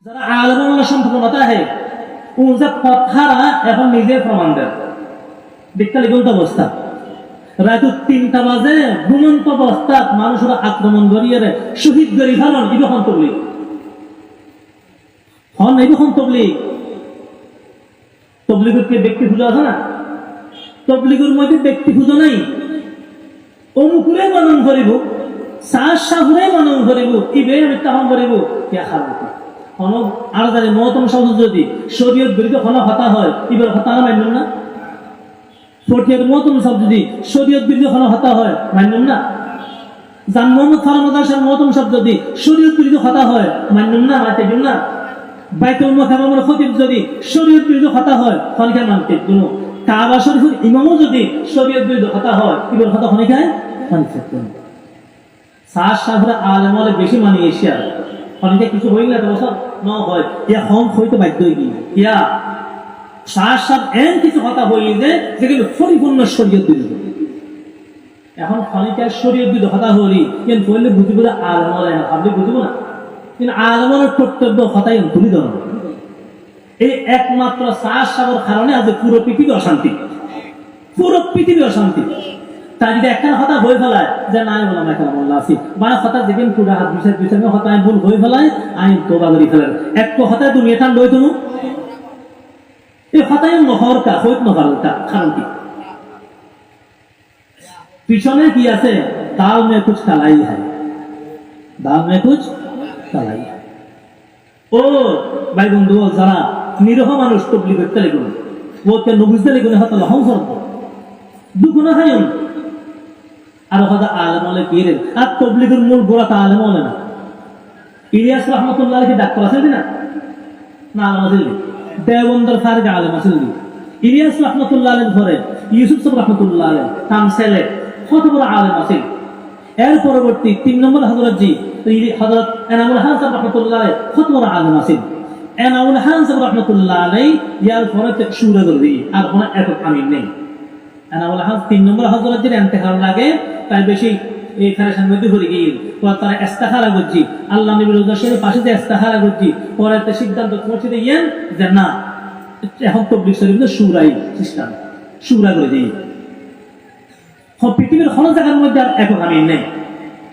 যারা আলেমের সম্পূর্ণতা है उनसे पथारा এখন নিজে প্রমাণ দেন বিজ্ঞানী কোন অবস্থা রাত 3টা বাজে ঘুমন্ত অবস্থায় মানুষের আক্রমণ করিয়ে শহীদ করি ফেলন ইবখন তবলিগ হন ইবখন তবলিগ তবলিগের কি ব্যক্তি পূজা আছে না তবলিগের মধ্যে ব্যক্তি পূজা নাই অমুকুরে মানন করিব সাহসাহুরে মানন করিব ইবে আমি তাহন করিব কে খারাপ হন আর জানি মতম শব্দ যদি শরীয়ত বিরুদ্ধে হন হতা হয় ইবার হতা না মানন না ফটিয়ার মতম শব্দ যদি শরীয়ত বিরুদ্ধে হন হতা হয় মানন না জান মোহাম্মদ ফারমাদার মতম শব্দ যদি শরীয়ত বিরুদ্ধে হতা হয় মানন না মানতে না বাইতুল মুকাররমের খতিব যদি শরীয়ত বিরুদ্ধে হতা হয় হনকে মানতে দুনো কাবা শরীফের ইমামও যদি শরীয়ত বিরুদ্ধে হতা হয় ইবার হতা হনে খায় মানতে দুনো সাত সাগরে আলেমলে বেশি মানি এশিয়া অনেকে কিছু হইলে তো সব ন হয় ইয়া হম হইতে বাধ্য কি ইয়া সাত সাত এন কিছু কথা হইলে যে যেগুলো পরিপূর্ণ শরীয়ত বিরুদ্ধে এখন খনিকার শরীয়ত বিরুদ্ধে কথা হলি কেন কইলে বুঝিব না আলেমলে আপনি বুঝিব না কিন্তু আলেমলের কর্তব্য কথাই তুলি ধরো এই একমাত্র সাত সাগর কারণে আজ পুরো পৃথিবী অশান্তি তাই যদি একটা কথা হয়ে ফেলায় যে নাই বললাম একটা বললা আছি বা কথা যেদিন পুরা হাত বিষয় কথা আমি ভুল হয়ে ফেলায় আমি তোবা করি ফেলেন একটু কথায় তুমি এটা লই তুমি এই কথায় নহর কা হইত নহরটা কারণ কি পিছনে কি আছে দাল মে কুছ কালাই হয় দাল মে কুছ কালাই ও ভাই বন্ধু যারা নিরহ মানুষ তবলিগ করতে লেগুন ওকে নবুঝতে লেগুন হাতে লহং করব দুগুণ হয় আর কথা আলেমলে কি রে আর তবলিগের মূল গোড়া তা আলেমলে না ইলিয়াস রহমতুল্লাহ আলাইহি ডাক্তার আছে না না আলেম আছে দেওবন্দর ফারগ আলেম আছে ইলিয়াস রহমতুল্লাহ আলাইহি ঘরে ইউসুফ সাহেব রহমতুল্লাহ আলাইহি তামসেলে কত বড় আলেম আছে এর পরবর্তী 3 নম্বর হযরত জি হযরত এনামুল হাসান সাহেব রহমতুল্লাহ আলাইহি কত বড় আলেম আছে এনামুল হাসান সাহেব রহমতুল্লাহ আলাইহি ইয়ার পরে তে শুরু করবি আর কোনো একক আমিন নেই এনামুল হাসান 3 নম্বর হযরতের ইন্তেকাল লাগে তাই বেশি এই খারেশান মধ্যে হয়ে গিয়ে তারা ইস্তেখারা করছি আল্লাহ নবীর উদ্দেশ্যে পাশে যে ইস্তেখারা করছি পরে একটা সিদ্ধান্ত পৌঁছে দিয়ে যে না এখন তবলিগ শরীফ সুরাই সিস্টেম সুরা করে দিই পৃথিবীর কোনো জায়গার মধ্যে আর একক আমিন নেই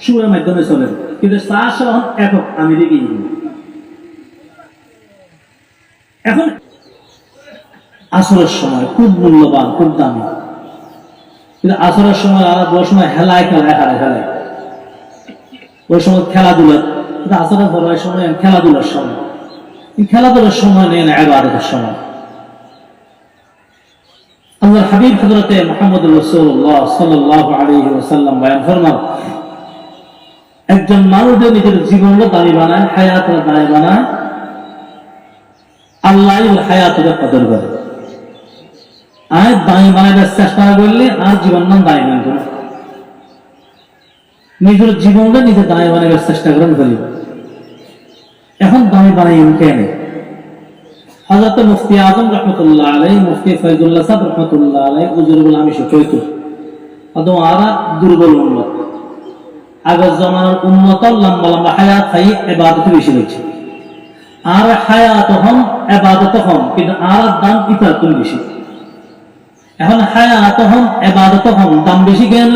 সুরের মাধ্যমে চলে কিন্তু সাহসান একক আমি দেখি এখন আসরের সময় খুব মূল্যবান খুব দামি কিন্তু আসরের সময় আর বড় সময় হেলায় খেলায় ওই সময় খেলাধুলা কিন্তু আসরের বড় সময় খেলাধুলার সময় নেই না ইবাদতের সময় আল্লাহর হাবিব হযরতে মুহাম্মদ রাসূলুল্লাহ সাল্লাল্লাহু আলাইহি ওয়াসাল্লাম বয়ান ফরমান একজন মানুষ নিজের জীবনকে দামি বানায় হায়াতের দামি বানায় আল্লাহ ওর হায়াতের কদর করে আর দামি বানাবার চেষ্টা করলে আর জীবন নাম দায়ী বানাবে না নিজের জীবনটা নিজে দামি বানাবার চেষ্টা করেন করি এখন দামি বানাই কেন হযরত মুফতি আজম রাহমাতুল্লাহ আলাইহি মুফতি ফয়জুল্লাহ সাহেব রাহমাতুল্লাহ আলাইহি হুজুরুল আমি কইতো আদম আরা দুর্বল উম্মত আগের জামানার উম্মত লম্বা হায়াত খাই ইবাদতে বেশি হয়েছে আর হায়াত হম ইবাদত হম কিন্তু আর দাম ইতাত বেশি এখন হায়াত হম ইবাদত হম দাম বেশি কেন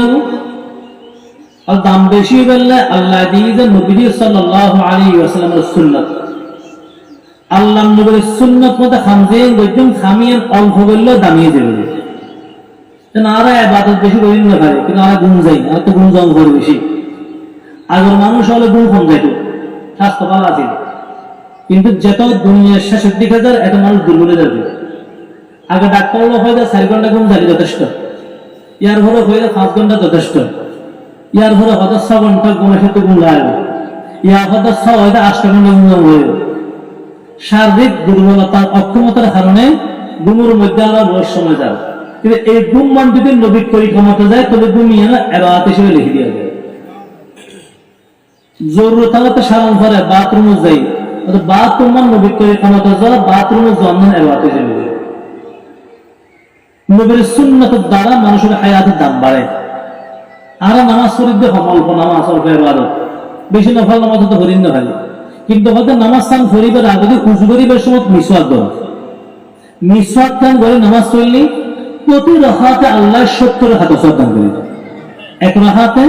আর দাম বেশি বললে আল্লাহ দিয়ে নবী সাল্লাল্লাহু আলাইহি ওয়াসাল্লামের সুন্নাত আল্লাহ নবীর সুন্নাত মতে খামজে একদম খামিয়ে অল্প বললে দামিয়ে দেবে না আর ইবাদত বেশি করি না ভাই কিন্তু আর গুণ যাই আর তো গুণ জং করে বেশি আগের মানুষ হলে গুণ কম যাইতো স্বাস্থ্য ভালো আছে কিন্তু যত দুনিয়ার শেষের দিকে যায় এত মানুষ দুর্বলে যাবে আগে ডাক্তার হয়তো 4 ঘন্টা ঘুম যাবে যথেষ্ট ইয়ার ঘরে হয়তো 5 ঘন্টা যথেষ্ট ইয়ার ঘরে হয়তো 6 ঘন্টা ঘুমের সাথে ঘুম লাগবে ইয়ার হয়তো 6 হয়তো 8 ঘন্টা ঘুম হবে শারীরিক দুর্বলতার অক্ষমতার কারণে ঘুমের মধ্যে আরো বয়স সময় যাবে কিন্তু এই ঘুম মান যদি নবী করি ক্ষমতা যায় তবে ঘুমিয়ে না ইবাদত হিসেবে লিখে দেওয়া যায় জরুরত হলে তো সারান ঘরে বাথরুমে যাই বাথরুম মান নবী করি ক্ষমতা যায় বাথরুমে জন্ম ইবাদত হিসেবে নবীর সুন্নাতের দ্বারা মানুষের হায়াতের দাম বাড়ে আর নামাজ শরীফ দিয়ে অল্প নামাজ অল্প ইবাদত বেশি নফল নামাজ তো হরিণ না ভাই কিন্তু হয়তো নামাজ স্থান করিবার আগে উজু করিবার সময় মিসওয়াক দান করে নামাজ পড়লি প্রতি রাকাতে আল্লাহ 70 রাকাত সওয়াব দান করে। এক রাকাতে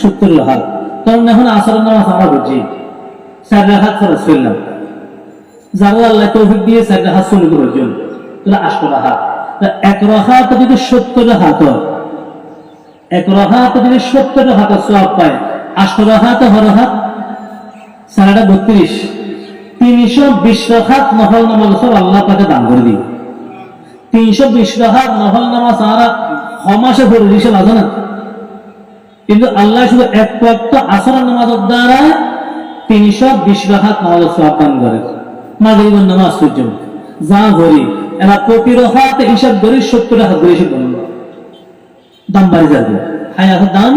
70 রাকাত। কারণ এখন আসরের নামাজ আমরা পড়ছি 4 রাকাত ফরজ করলাম, যারা আল্লাহ তৌফিক দিয়ে 4 রাকাত শুরু করেছেন তাহলে 8 রাকাত। এক রাকাতে যদি 70 রাকাত হয়, এক রাকাতে যদি 70 রাকাত সওয়াব পায়, 8 রাকাতে হর রাকাত 32, 320 রাকাত নফল নামাজ সব আল্লাহ পাকে দান করে দিই। 320 রাকাত নফল নামাজ আর মাসে পড়ে দিয়েছে আছে না, কিন্তু আল্লাহ শুধু এক ওয়াক্ত আসরের নামাজের দ্বারা 320 রাকাত নামাজ সওয়াব দান করে। মাগরিবের নামাজ পর্যন্ত যা করি এরা প্রতি রাকাতে হিসাব করি 70 রাকাত করে হিসাব করুন, দাম বাড়ি যাবে, হায়াতের দাম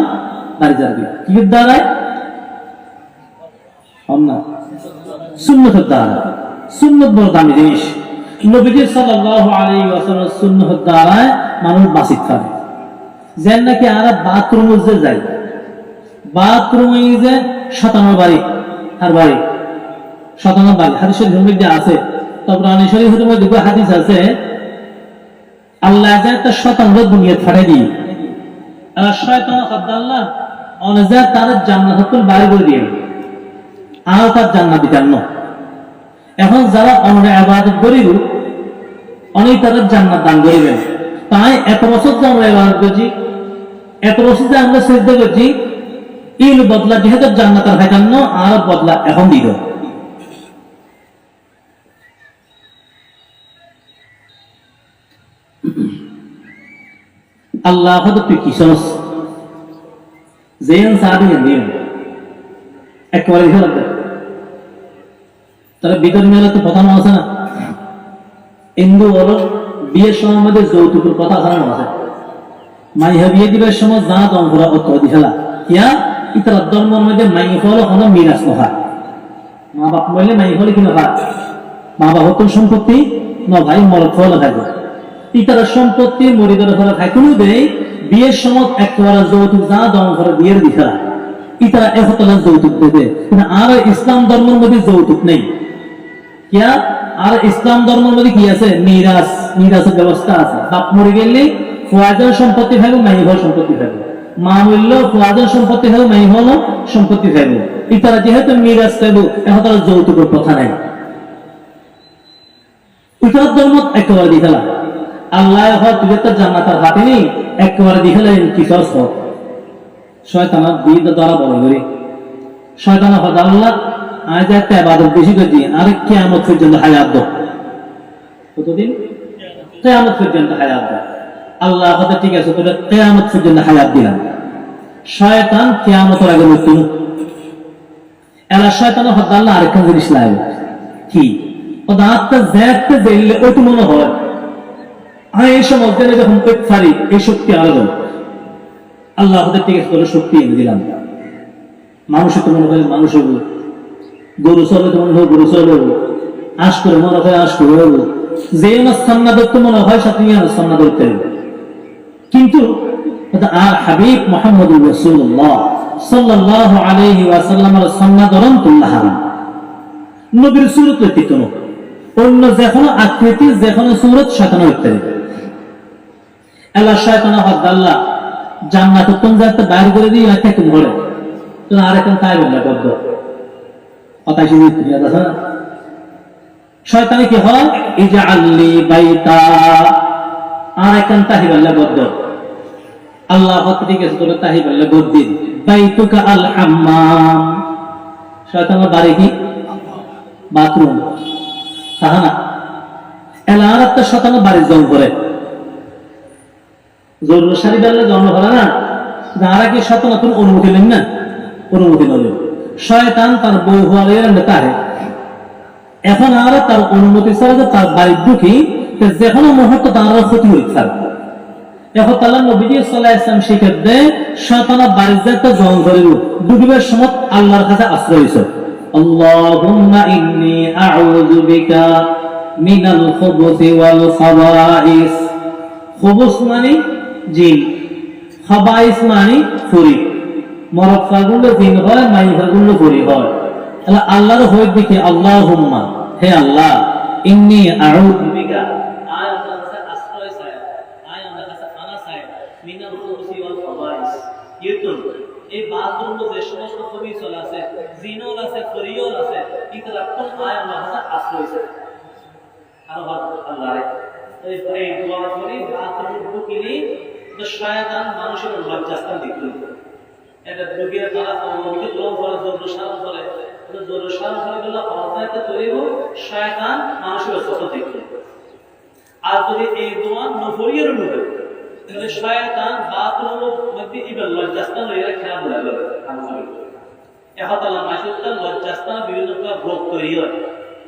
বাড়ি যাবে। কি দ্বারায়? সুন্নতের দ্বারা। সুন্নত বড় দামি জিনিস। নবীজি সাল্লাল্লাহু আলাইহি ওয়াসাল্লাম সুন্নতের দ্বারা মানুষ বাঁচিত থাকে। যেন নাকি আর বাথরুমে যে যায়, বাথরুমে যে 57 বাড়ি আর বাড়ি 57 বাড়ি হাদিস শরীফের মধ্যে আছে। তাবরানী শরীফের মধ্যে দুটো হাদিস আছে, আল্লাহ যে একটা 57 দুনিয়া ছাড়াই দিয়ে আর শয়তান আল্লাহ অনজা তার জান্নাতুল বাড়ি করে দিয়ে আর তার জান্নাত দিতেন না। এখন যারা অন্য ইবাদত করিব অনেক তাদের জান্নাত দান করিবেন। তাই এত বছর যে আমরা ইবাদত করছি, এত বছর যে আমরা সিজদা করছি, এই বদলা যেহেতু জান্নাতের হয় না আর বদলা এখন দিব। আল্লাহ হয়তো তুই কি সমস জেন সাদি নিয়ম একেবারে ভালো লাগবে। তাহলে বিতর মেলা তো কথা আছে না, হিন্দু বলো বিয়ের সময় মধ্যে যৌতুকের কথা জানানো আছে। মাইহা বিয়ে দিবার সময় যা দম করা অত দিলা ইয়া ইতার ধর্মের মধ্যে মাই হল কোনো মিরাজ নয়। মা বাপ বললে মাই হলে কি নয়, মা বাপ হতো সম্পত্তি ন ভাই মরদ ফল থাকবে, ইতার সম্পত্তি মরিদের ফলে থাকুন দেয়। বিয়ের সময় একেবারে যৌতুক যা দম করে বিয়ের দিলা ইতারা একতলা যৌতুক দেবে। আর ইসলাম ধর্মের মধ্যে যৌতুক নেই। কিয়া আর ইসলাম ধর্মের মধ্যে কি আছে? মিরাজ, মিরাজের ব্যবস্থা আছে। বাপ মরে গেলে ফুয়াজের সম্পত্তি থাকবে, মাই হল সম্পত্তি থাকবে। মা মরলেও ফুয়াজের সম্পত্তি থাকবে, মাই হল সম্পত্তি থাকবে। ইতারা যেহেতু মিরাজ থাকবে এখন তারা যৌতুকের কথা নেই। ইতার ধর্ম একেবারে দিখালা আল্লাহ হয় তুই তো জান্নাতের হাতে নেই, একেবারে দিখালেন কি সস শয়তানের বিরুদ্ধে দ্বারা বড় করি। শয়তান হদ আল্লাহ আজ একটা ইবাদত বেশি করছি, আরেক কিয়ামত পর্যন্ত হায়াত দাও। কতদিন? কিয়ামত পর্যন্ত হায়াত দাও। আল্লাহ হতে ঠিক আছে তোরা কিয়ামত পর্যন্ত হায়াত দিলাম। শয়তান কিয়ামতের আগে মৃত্যু এলা শয়তান হদ আল্লাহ আরেকখান জিনিস লাগে কি ওদাতে জেতে দিলে ওইটু মনে হয় আর এই সময় যখন পেট ফারি এই শক্তি আলাদা। আল্লাহ হতে ঠিক আছে তোরা শক্তি এনে দিলাম। মানুষের তো মনে হয় মানুষ হবো, গরু চলে তো মনে হয় গরু চলে, আশ করে মনে হয় আশ করে হবো, যে সামনা ধরতে মনে হয় সাথে সামনা ধরতে। কিন্তু আর হাবিব মুহাম্মদুর রাসূলুল্লাহ সাল্লাল্লাহু আলাইহি ওয়াসাল্লামের সামনা ধরন তুল্লাহ নবীর সুরত ব্যতীত অন্য যেকোনো আকৃতি যেকোনো সুরত শয়তানের উত্তরে আল্লাহ শয়তান হদ আল্লাহ জান্নাত কোন জায়গাতে বাইর করে দিয়ে একটা তুমি বলে তো আর এখন তাই বললে বদ্ধ কথাই শুনে আছে না। শয়তানে কি হয় ইজআললি বাইতা আর এখন তাহি বললে বদ্ধ। আল্লাহ হক ঠিক আছে তোরা তাহি বললে বদ্দিন বাইতুকা আল হাম্মাম। শয়তানের বাড়ি কি? বাথরুম। তাহা না এলা আর একটা শয়তানের বাড়ির জন্ম করে জরুরি সারি বেলা জন্ম করে না, যারা কি শয়তান কোন অনুমতি নেন না, অনুমতি নেবে শয়তান তার বউ হওয়ার তারে এখন আর তার অনুমতি ছাড়া যে তার বাড়ির ঢুকি যে কোনো মুহূর্তে তার ক্ষতি হয়ে থাকবে। এখন তাআলা নবীজি সাল্লাল্লাহু আলাইহি ওয়াসাল্লাম শিক্ষা দেয় শয়তানের বাড়ির যাতে জন্ম করে ডুবিবার সময় আল্লাহর কাছে আশ্রয় হইছে। আল্লাহুম্মা ইন্নী আউযু বিকা মিনাল খুবুসি ওয়াল খাবাইস। খুবুস মানে জিন, খাবাইস মানে ফুরি। মরদ ফাগুলো জিন হয়, মাই ফাগুলো ফুরি হয়। আল্লাহর হয়ে দেখি আল্লাহুম্মা, হে আল্লাহ, ইন্নী আউযু বিকা, আয় আল্লাহর কাছে আশ্রয় চাই, আয় আল্লাহর কাছে পানা চাই, মিনাল খুবুসি ওয়াল খাবাইস, ইতুন এই বাথরুম যে সমস্ত খবিসল আছে, জিনল আছে, ফরিয়ল আছে, ইতরা কোন আয় আল্লাহর কাছে আশ্রয় চাই। আর আল্লাহ এই দোয়া করি বাথরুম ঢুকিনি তো শয়তান মানুষের লজ্জাস্থান দিতে, এটা ঢুকিয়ে তারা নবীকে গ্রহণ করে জোর সারা করে, জোর সারা করে গেলে অবস্থাতে তৈরি হোক শয়তান মানুষের ছোট দেখবে। আর যদি এই দোয়া নফরিয়ের ঢুকে তাহলে শয়তান বাথরুমের মধ্যে ইবেল লজ্জাস্থান লইয়া খেলা বলে যাবে। এখন আল্লাহ মাসুদটার লজ্জাস্থান বিভিন্ন প্রকার রোগ তৈরি হয়,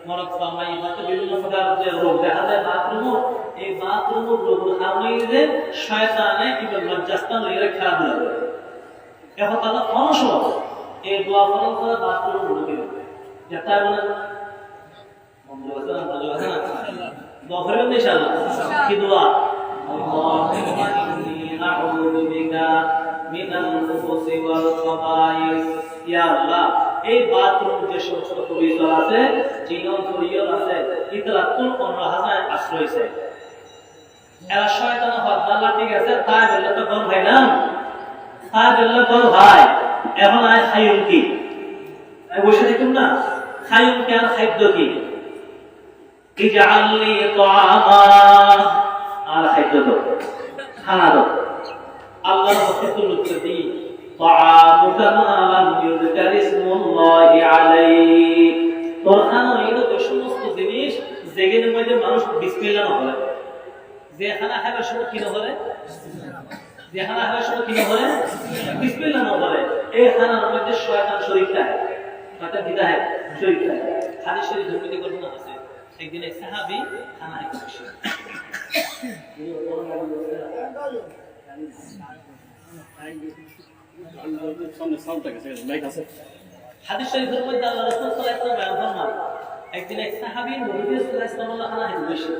মরক সামাই মাত্র বিভিন্ন প্রকার যে রোগ দেখা যায় বাথরুমও, এই বাথরুমের রোগের কারণে যে শয়তানে ইবেল লজ্জাস্থান লইয়া খেলা বলে যাবে। এখন তারা অনসব এই দোয়া ফলন করে বাথরুম ঢুকে দেবে, যেটা মানে দোয়া করবেন ইনশাআল্লাহ। কি দোয়া? আল্লাহুম্মা ইন্নী আউযু বিকা মিনাল খুবুসি ওয়াল খাবাইস। ইয়া আল্লাহ, এই বাথরুম যে সমস্ত পবিত্র আছে, জিনন ফরিয়ল আছে, ইতরা তুল অনহাজায় আশ্রয় চাই। এরা শয়তানের হদ্দাল্লাহ ঠিক আছে, তাই বললে তো কোন ভাই না, তাই বললে কোন ভাই। এখন আয় খায়ুম কি বসে দেখুন না, খায়ুম কে আর খাদ্য কি? ইজআলনি তাআমা, আর খাদ্য দাও, খানা দাও। আল্লাহর হককুল উত্তরি তাআমুকা মা লাম ইউযকার ইসমুল্লাহি আলাইহি, তোর খানা হইল ওই সমস্ত জিনিস যেগুলোর মধ্যে মানুষ বিসমিল্লাহ না বলে। যে খানা খাবার সময় কি না বলে, যে খানা খাবার সময় কি না বলে, বিসমিল্লাহ না বলে, এই খানার মধ্যে শয়তান শরীক থাকে, শয়তান কি থাকে, শরীক থাকে। হাদিস শরীফের মধ্যে ঘটনা আছে, একদিন এক সাহাবী খানা খাইছে, হাদিস শরীফের মধ্যে আল্লাহ রাসূল সাল্লাল্লাহু আলাইহি ওয়াসাল্লাম বয়ান ফরমান, একদিন এক সাহাবী নবী সাল্লাল্লাহু আলাইহি ওয়াসাল্লাম খানা খাইছে।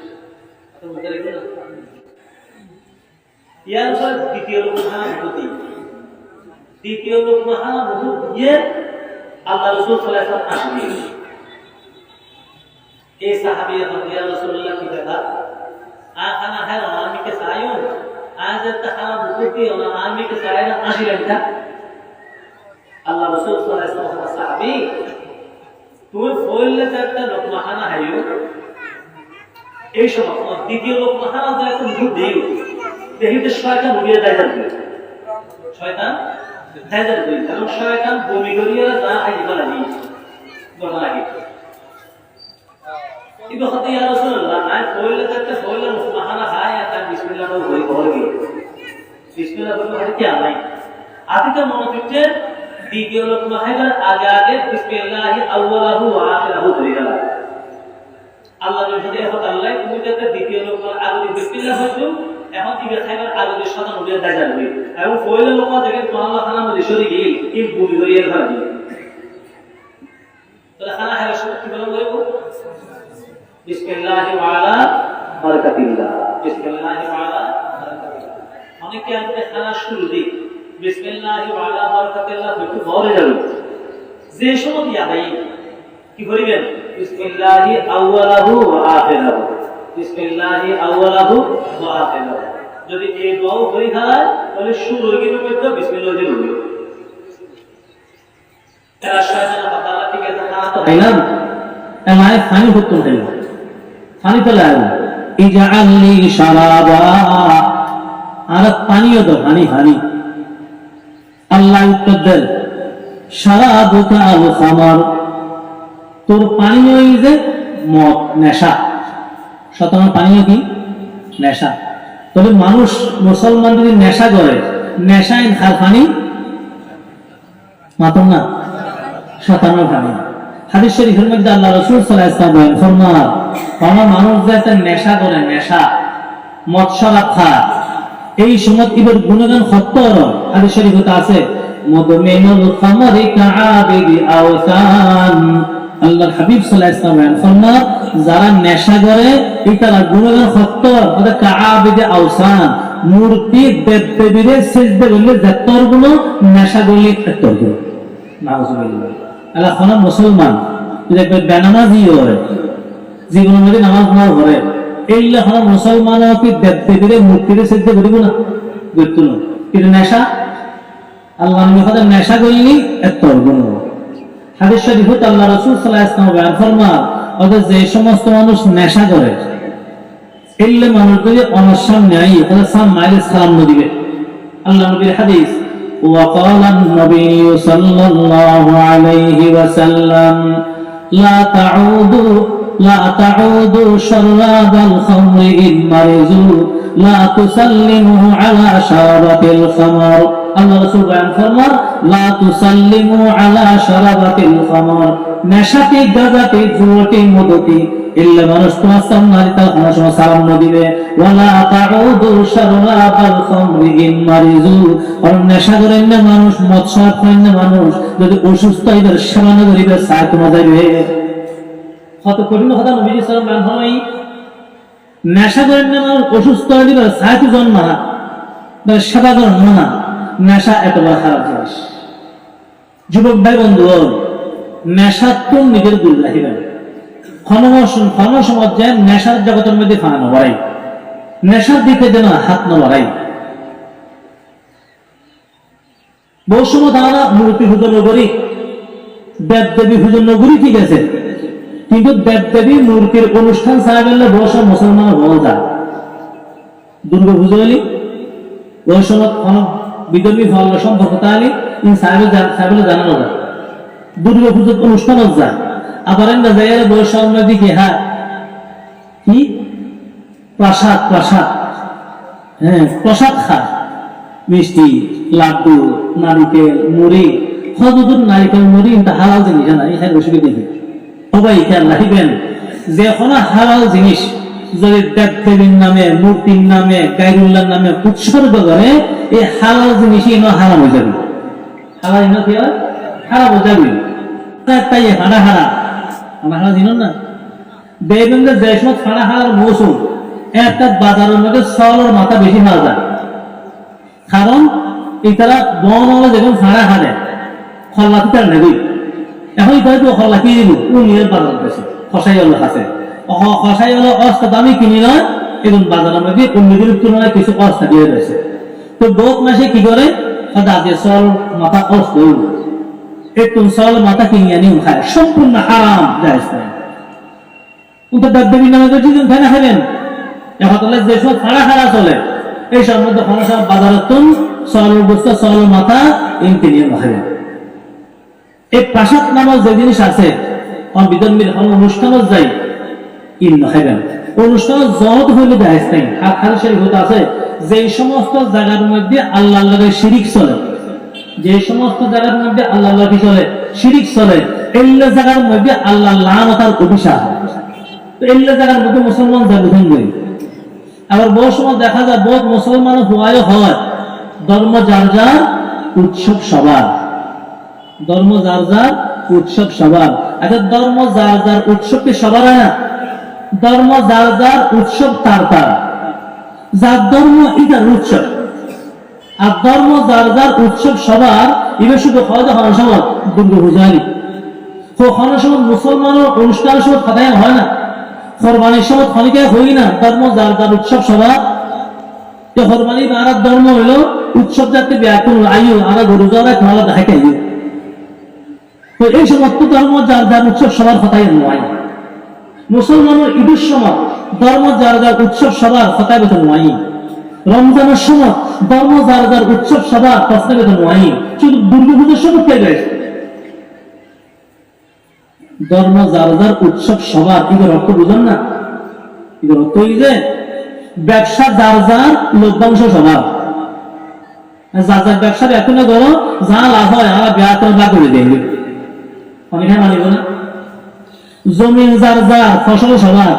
তো মনে রাখবেন ইয়ার পর দ্বিতীয় লোকমা বুদ্ধি, দ্বিতীয় লোকমা বহুত দিয়ে আল্লাহ রাসূল সাল্লাল্লাহু আলাইহি ওয়াসাল্লাম আসলেন। এই সাহাবী ইয়া রাসূলুল্লাহ কি কথা, খানা খায় না আমি কে চাইও, আজ একটা খানা বুদ্ধি না আমি কে চাই না আসলেন না। আল্লাহ রাসূল সাল্লাল্লাহু আলাইহি ওয়াসাল্লাম সাহাবী, তুমি বললে একটা লোকমা খানা খাইও, এই সময় দ্বিতীয় লোকমা খানা যায় তো বুদ্ধি দেখিতে শয়তান উড়িয়ে দেয় যাবে, শয়তান দেয় যাবে, কারণ শয়তান বমি করিয়ে যা খাইতে পারে ঘটনা লাগে। কিন্তু হতে ইয়া রাসূলুল্লাহ আই কইলে একটা কইলে লোকমা খায় আর বিসমিল্লাহ বলে ঘরে গিয়ে বিসমিল্লাহ বলে আর কি নাই আদিতে মনে হচ্ছে দ্বিতীয় লোকমা খাইবার আগে আগে বিসমিল্লাহি আউয়ালাহু ওয়া আখিরাহু ধরে গেল। আল্লাহ যদি এখন আল্লাহ তুমি যাতে দ্বিতীয় লোকমার আগে বিসমিল্লাহ হইছো, এখন ইবে খাইবার আগে শয়তান উড়িয়ে দেয় যাবে, এবং কইলে লোকমা দেখে আল্লাহ খানা মধ্যে সরি গিয়ে কি বমি করিয়ে ঘরে গিয়ে তাহলে খানা খাইবার সময় কি বলা বলবো, বিসমিল্লাহি ওয়া আলা বারাকাতিল্লাহ, বিসমিল্লাহি ওয়া আলা বারাকাতিল্লাহ। অনেকে আপনি খানা শুরু দিই বিসমিল্লাহি ওয়া আলা বারাকাতিল্লাহ একটু ভরে যাবে, যে সময় দিয়া ভাই কি করিবেন বিসমিল্লাহি আউয়ালাহু ওয়া আখিরাহু, বিসমিল্লাহি আউয়ালাহু ওয়া আখিরাহু। যদি এই দোয়া করি খায় তাহলে শুরু কিন্তু করতে বিসমিল্লাহ দিয়ে বলবে। এরা শয়তানের কথা ঠিক আছে খানা তো খাইলাম, এমায় পানি হতো না, পানি তো লাগে ইজআলনি শারাবা, আর পানিও দাও, পানি পানি। আল্লাহ উত্তর দেন শারাবুকা আল খামার, তোর পানীয় যে মদ নেশা, শতমান পানীয় কি নেশা। তবে মানুষ মুসলমান যদি নেশা করে, নেশায় খাল পানি মাতন না, শতানো পানি। হাদিস শরীফের মধ্যে আল্লাহ রাসূল সাল্লাল্লাহু আলাইহি ওয়াসাল্লাম ফরমান, আমার মানুষ যাতে নেশা করে, নেশা মদ শরাব খায়, এই সময় ইবর গুণগান হত্তর হাদিস শরীফে আছে মুদমিনুল খামরি কাআবিদি আওসান। আল্লাহর হাবিব সাল্লাল্লাহু আলাইহি ওয়াসাল্লাম ফরমান, যারা নেশা করে তারা গুণগান হত্তর ওটা কাআবিদি আওসান, মূর্তি দেবদেবীরে সিজদা করলে যতগুলো নেশা করলে ততগুলো। নাউজুবিল্লাহ। এখন মুসলমান দেখবে বেনামাজি হয়, জীবনের মধ্যে নামাজ না পড়ে, এইগুলো এখন মুসলমান কি দেবদেবীরে মূর্তিরে সিদ্ধ করিব না, করতো না। কিন্তু নেশা, আল্লাহ নবী কথা নেশা করলি এত গুণ। হাদিস শরীফে আল্লাহ রাসূল সাল্লাল্লাহু আলাইহি ওয়াসাল্লাম বয়ান ফরমান, ওদের যে সমস্ত মানুষ নেশা করে, এলে মানুষ যদি ওনার সামনে আই তাহলে সালাম দিবে। আল্লাহ নবীর হাদিস, وقال النبي صلى الله عليه وسلم لا تعودوا شراب الخمر إن مرضوا لا تسلموا على شربة الخمر। আল্লাহ রাসূল বয়ান ফরমান, লা তুসাল্লিমু আলা শারাবাতিল খামর, নেশাতে গাজাতে জুয়াতে মদতে ইল্লা মানুষ তোমার সামনে তার কোনো সময় সালাম না দিবে। ওয়ালা তাউদু শারাবাল খামরি ইন মারিজু, আর নেশা করেন না মানুষ, মদ সাত করেন না মানুষ, যদি অসুস্থ এদের সেবা না করিবে সাথ না যাবে। কত কঠিন কথা নবী সাল্লাল্লাহু আলাইহি ওয়াসাল্লাম বলেন, নেশা করেন না মানুষ, অসুস্থ হয়ে দিবে সাথ জন্ম না, সেবা করেন না। নেশা এতবার খারাপ জিনিস। যুবক ভাই বন্ধু, নেশা তো নিজের দূর রাখিবেন। ক্ষণ সমাজ যায় নেশার জগতের মধ্যে ফানা না বাড়াই, নেশার দিকে যেন হাত না বাড়াই। বহু সময় তারা মূর্তি পূজা নগরী, দেব দেবী পূজা নগরী, ঠিক আছে, কিন্তু দেব দেবী মূর্তির অনুষ্ঠান ছাড়া গেলে বহু সময় মুসলমান হওয়া যায়। দুর্গা পুজো হলি বহু সময় বিধর্মী ফল সম্পর্ক তাহলে সাহেবের জানানো যায়, দুর্গা পুজোর অনুষ্ঠানও যায়। আবার জায়গায় বৈষম্য দিকে হ্যাঁ কি প্রসাদ প্রসাদ খায়, মিষ্টি, লাড্ডু, নারিকেল, মুড়ি, কতদূর নারিকেল মুড়ি কিন্তু হালাল জিনিস না, এখানে বসে দেখি সবাই খেয়াল রাখবেন যে কোনো হালাল জিনিস যদি দেব দেবীর নামে, মূর্তির নামে, গায়রুল্লাহর নামে উৎসর্গ করে, এই হালাল জিনিসই হারাম হয়ে যাবে। হালাল কি হয়? হারাম হয়ে যাবে। তাই হারা জিন না দেখবেন যে যে সময় হারার মৌসুম, একটা বাজারের মধ্যে চাউলের মাথা বেশি পাওয়া যায়, কারণ এটারা বন যখন হারে খল্লাকি তার নেবি, এখন ইতারা তো খল্লাকি দিব উনিয়ের বাজার বেশি খসাই হলো আছে, খসাই হলো অস্তা দামি কিনি নয়, এখন বাজারের মধ্যে অন্যদের তুলনায় কিছু অস্তা দিয়ে রয়েছে। তো বহুত মাসে কি করে দাঁতের চাউল মাথা অস্ত একটু চাউল মাথা কিনে আনি খায়, সম্পূর্ণ হারাম জায়েজ নাই। কিন্তু দেবদেবীর নামে তো দুজন খায় না খাবেন, এখন যে সব হারা চলে এই সব মধ্যে সব বাজারের চাউলের বস্তা, চাউলের মাথা এমনি নিয়ে খাবেন। এই প্রাসাদ নামক যে জিনিস আছে বিধর্মীর অনুষ্ঠানও যাই কিনে খাবেন, অনুষ্ঠান জগৎ হইলে জায়েজ নাই। হাদিস শরীফ আছে যে সমস্ত জায়গার মধ্যে আল্লাহর শিরিক চলে, যে সমস্ত জায়গার মধ্যে আল্লাহ কি চলে, শিরিক চলে, এই জায়গার মধ্যে আল্লাহ লানত আর অভিশাপ। তো এই জায়গার মধ্যে মুসলমান যাবেন বই। আবার বহু সময় দেখা যায় বহু মুসলমান হওয়ায় হয় ধর্ম যার যার উৎসব সবার, ধর্ম যার যার উৎসব সবার। আচ্ছা ধর্ম যার যার উৎসবকে সবার হয় না, ধর্ম যার যার উৎসব তার তার, যার ধর্ম এটার উৎসব, আর ধর্ম যার যার উৎসব সবার। এবার শুধু হয়তো সময় দুর্গা পূজারি সময় মুসলমানের অনুষ্ঠানের সময় খাতায় হয় না, কোরবানির সময় খনিকায় হই না, ধর্ম যার যার উৎসব সবার। কোরবানি আর ধর্ম হইলো উৎসব যাতে ব্যাকুল আয়ু আর গরু যাওয়া খাওয়া দেখাই আয়ু। তো এই সমস্ত ধর্ম যার যার উৎসব সবার কথাই নয়। মুসলমানের ঈদের সময় ধর্ম যার যার উৎসব সবার কথাই বেতন নয়। রমজানের সময় ধর্ম যার যার উৎসব সবার প্রস্তাবিত নয়। শুধু দুর্গা পুজোর সময় কে গেছে ধর্ম যার যার উৎসব সবার, এদের অর্থ বুঝেন না? এদের অর্থ এই যে ব্যবসা যার যার লভ্যাংশ সবার, যার যার ব্যবসার এখনো ধরো যা লাভ হয় আমরা ব্যয় করে দেবে, অনেকে মানিব না। জমিন যার যার ফসল সবার,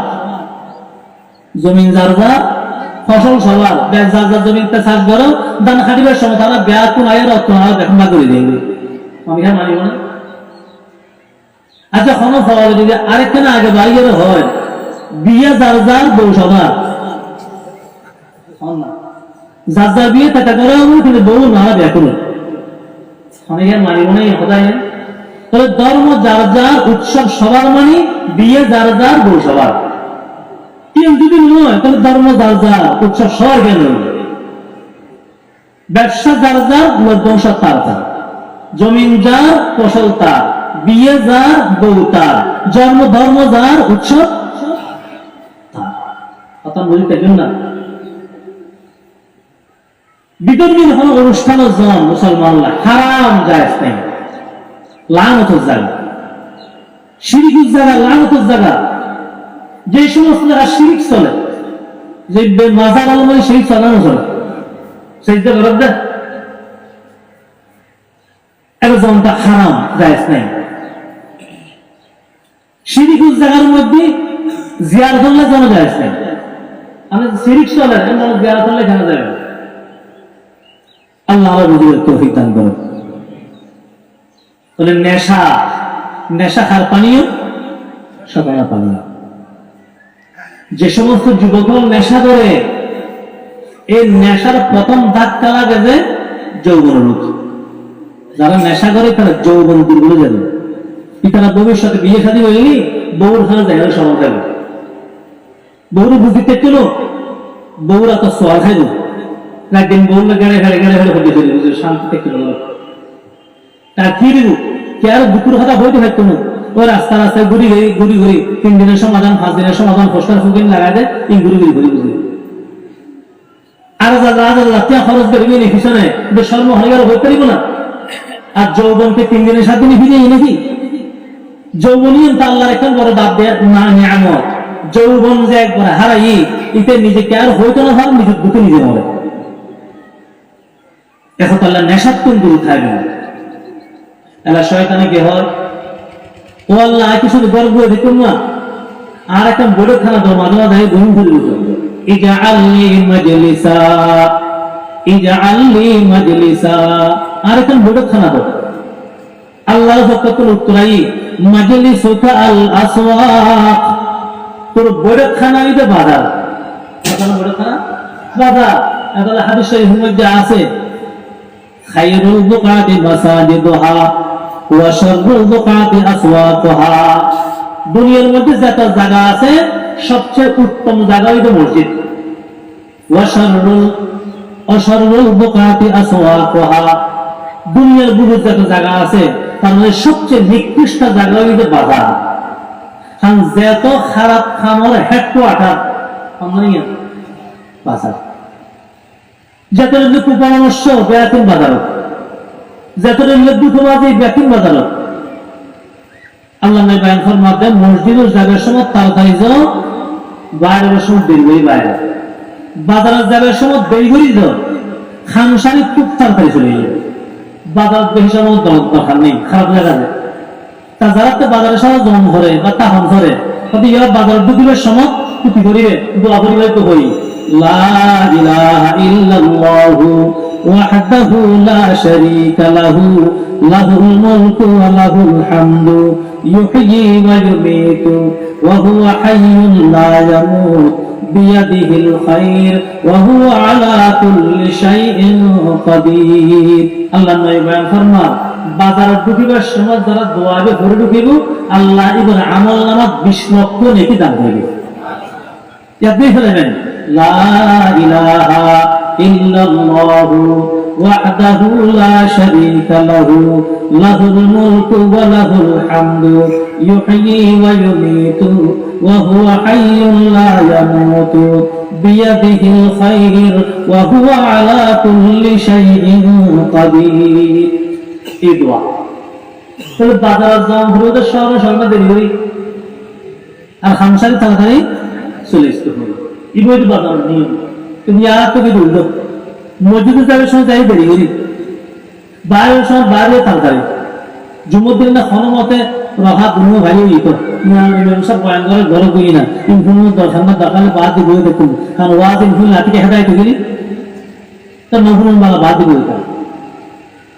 জমিন যার যার ফসল সবার, যার যার জমিতে চাষ করো ধান খাটিবার সময় তারা ব্যয় কোন আয়ের অর্থ এখন করে দেবে, অনেকে মানিব না। আচ্ছা কোনো ফল যদি আরেকখানে আগে বাইরে হয় বিয়ে যার যার বউ সবার, যার যার বিয়ে টাকা করা হবে কিন্তু বউ না বিয়ে করুন, অনেকে মানিব না। কোথায় তো তাহলে ধর্ম যার যার, উৎসব সবার, মানে বিয়ে যার যার, বউ সবার। কেউ যদি নয় তাহলে ধর্ম যার যার, উৎসব সবার কেন? ব্যবসা যার যার, বংশ তার তার, জমিন যার, ফসল তার, বিয়ে যার, বউ তার, জন্ম ধর্ম যার, উৎসব তার। কথা বুঝতে না? বিতর্কিত কোন অনুষ্ঠান জন মুসলমানরা হারাম জায়েজ নাই, লানতের জায়গা, শিরকের জায়গা, লানতের জায়গা। যে সমস্ত জায়গা শিরক চলে, যে মাজার আলমারি সেই চালানো চলে, সেই জায়গা একজনটা হারাম জায়েজ নাই। শিরকের জায়গার মধ্যে জিয়ারত করলে জানা জায়েজ নাই। আমি শিরক চলে জিয়ারত করলে জানা যাবে। আল্লাহ বুঝিয়ে তৌফিক দান করুন। তাহলে নেশা, নেশা খার পানীয়, সাধারণ পানীয়। যে সমস্ত যুবক নেশা করে, এই নেশার প্রথম ধাক্কা লাগে যে যৌবন রোগ। যারা নেশা করে তারা যৌবন দুর্বল যাবে, তারা ভবিষ্যতে বিয়ে শাদী হইনি, বউর খানা জায়গায় সমান যাবে। বউর বুঝিতে চলো, বউরা তো সোয়াল খাইব, একদিন বউরা গেড়ে গেড়ে গেড়ে গেড়ে হতে চলে বুঝে শান্তিতে কি হলো। তার কি দিব, কে আর দুপুর হাতা হইতে হয় কোনো, ওই রাস্তা রাস্তায় ঘুরি ঘুরি ঘুরি ঘুরি 3 দিনের সমাধান, 5 দিনের সমাধান, পোস্টার ফুকিং লাগাই দেয়, ঘুরি ঘুরি ঘুরি বুঝি। আর রাতিয়া খরচ করে গিয়ে পিছনে শর্ম হয়ে গেল, হইতে পারিব না। আর যৌবনকে 3 দিনের 7 দিনে ফিরে নাকি? যৌবনীয় তা আল্লাহর একটা বড় দাব দেয় না, নিয়ামত। যৌবন যে একবার হারাই, এতে নিজেকে আর হইতো না, ভাব নিজের দুঃখে নিজে মরে। এখন আল্লাহ নেশাত কোন দূর থাকবে না। এলা শয়তানে কি হয়, ও আল্লাহ কিছু গর্ব দিত না, আর একটা বড় খানা দাও, মাঝে মাঝে ঘুম ঘুরে দিত। ইজআলনি মাজলিসা, ইজআলনি মাজলিসা, আর একটা বড় খানা দাও। আল্লাহর হকতুল উত্তরাই মাজলিসুকা আল আসওয়াক, তোর বড় খানা হইতে বাজার। বড় খানা বাজার। তাহলে হাদিস শরীফের মধ্যে আছে, খায়রুল বুকাতি মাসাজিদুহা ওয়া শাররুল বুকাতি আসওয়াকুহা। দুনিয়ার মধ্যে যত জায়গা আছে সবচেয়ে উত্তম জায়গা হইল মসজিদ। ওয়া শাররুল বুকাতি আসওয়াকুহা, দুনিয়ার বুকে যত জায়গা আছে তার মধ্যে সবচেয়ে নিকৃষ্ট জায়গা হইল বাজার। কারণ যত খারাপ খামর হেডকোয়ার্টার বাজার। যত কুপরামর্শ বেয়াতিন বাজারত, যত দুঃখবাদী বেয়াতিন বাজারত। আল্লাহ বয়ান ফরমাতেন, মসজিদের যাবার সময় তাড়াতাড়ি যাও, বাইরের সময় দেরি করে বাইরে, বাজারের যাবার সময় দেরি করে যাও, খানসারি খুব তাড়াতাড়ি চলে যাবে। বাজার বেশি সময় দরকার নেই, খারাপ লাগা যায়। তা যারা তো বাজারের সময় জম ধরে বা তাহন ধরে, তাদের ইয়ারা বাজার ঢুকিবার সময় ক্ষতি করিবে, দোয়া করিবে তো করি লা ইলাহা ইল্লাল্লাহু ওয়াহদাহু লা শারীকা লাহু লাহুল মুলকু ওয়া লাহুল হামদু ইউহয়ি ওয়া ইউমীতু ওয়া হুয়া হাইয়্যুন লা ইয়ামুত বিয়াদিহিল খায়র ওয়া হুয়া আলা কুল্লি শাইইন কাদির। আল্লাহ নবী বয়ান ফরমান, বাজারে ঢুকিবার সময় যারা দোয়াবে ঘরে ঢুকিব, আল্লাহ ইবনে আমল নামক 20 লক্ষ নেকি দান করবে। আপনি ফেলেন লা ইলাহা ইল্লাল্লাহু ওয়াহদাহু লা শারীকা লাহু লাহুল মুলকু ওয়া লাহুল হামদু ইউহয়ি ওয়া ইউমীতু ওয়া হুয়া হাইয়্যুন লা ইয়ামুতু বিয়াদিহিল খায়র ওয়া হুয়া আলা কুল্লি শাইইন কাদির। এই দোয়া তাহলে বাজার যাওয়া হলো, শহরে শহরে দেরি হই, আর খামসারি তাড়াতাড়ি চলে আসতে হবে। এই বইটি বাজার নিয়ম। তুমি আর তোকে বললো মসজিদে যাওয়ার সময় যাই দেরি করি, বাইরের সময় বাইরে তাড়াতাড়ি। জুম্মর দিন না কোনো মতে রহা দুনো ভাই সব বয়ান করে ঘরে বই না, ইনফুন দরকার না দরকার বাদ দিয়ে বই দেখুন। কারণ ওয়াজ ইনফুন লাঠিকে হেদায় তো গেলি, তার নফুন বাংলা বাদ দিয়ে বই তার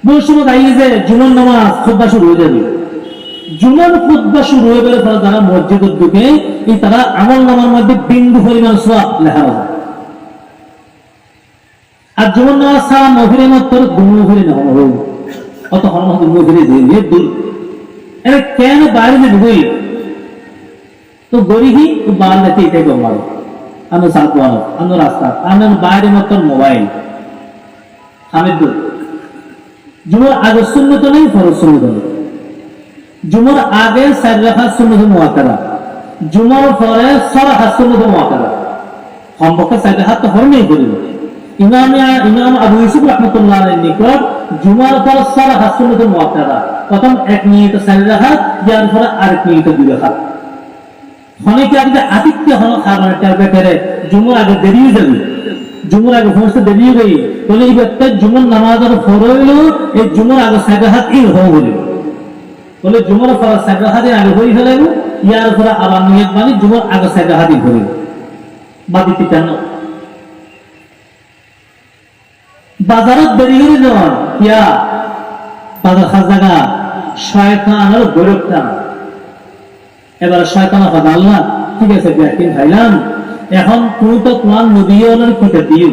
বহু সময় দাঁড়িয়ে যে জুমার নামাজ খুতবা শুরু হয়ে যাবে। জুমার খুতবা শুরু হয়ে গেলে তারা যারা মসজিদের ঢুকে, এই তারা আমল নামার মধ্যে বিন্দু পরিমাণ সওয়াব লেখা হবে। আর জুমার নামাজ ছাড়া মহিলা মাত্র দুমো ফিরে না হবে, অত হরমত দুমো ফিরে দিয়ে দূর এরা কেন বাইরে যে ঢুকই তো গরিবই তো বার দেখে এটাই গম্বার আনো সালকুয়ান আনো রাস্তা আনো বাইরে মত মোবাইল আমি দূর জুমার আগে সুন্নত নেই ফরজ সুন্নত নেই জুমার আগে চার রাকাত সুন্নত মুআক্কাদা জুমার পরে ছয় রাকাত সুন্নত মুআক্কাদা সম্পর্কে চার রাকাত তো হরমেই করিব ইমাম আবু ইউসুফ রাহমাতুল্লাহ আলাইহির নিকট জুমার পর ছয় রাকাত সুন্নত মুআক্কাদা প্রথম এক মিনিটে চার রাকাত ইয়ার পরে আরেক মিনিটে দুই রাকাত অনেকে আগে আতিথ্য হলো খাবার ব্যাপারে জুমার আগে দেরিয়ে যাবে জুমার আগে সমস্ত দেরিয়ে গই বলে এই ব্যক্তি জুমার নামাজের ফরইল এই জুমার আগে সাগাহাত এই হয়ে গেল বলে জুমার পর সাগাহাতের আগে হয়ে গেল ইয়ার পরে আবার নিয়ত মানে জুমার আগে সাগাহাতই হয়ে বাদিতে কেন বাজারত দেরি হয়ে যাওয়ার কিয়া বাজার খাজাগা শয়তানের গৌরবটা এবার শয়তান কথা আল্লাহ ঠিক আছে ব্যাকিং খাইলাম এখন তুমি তো তোমার নদীও কিতাব দিও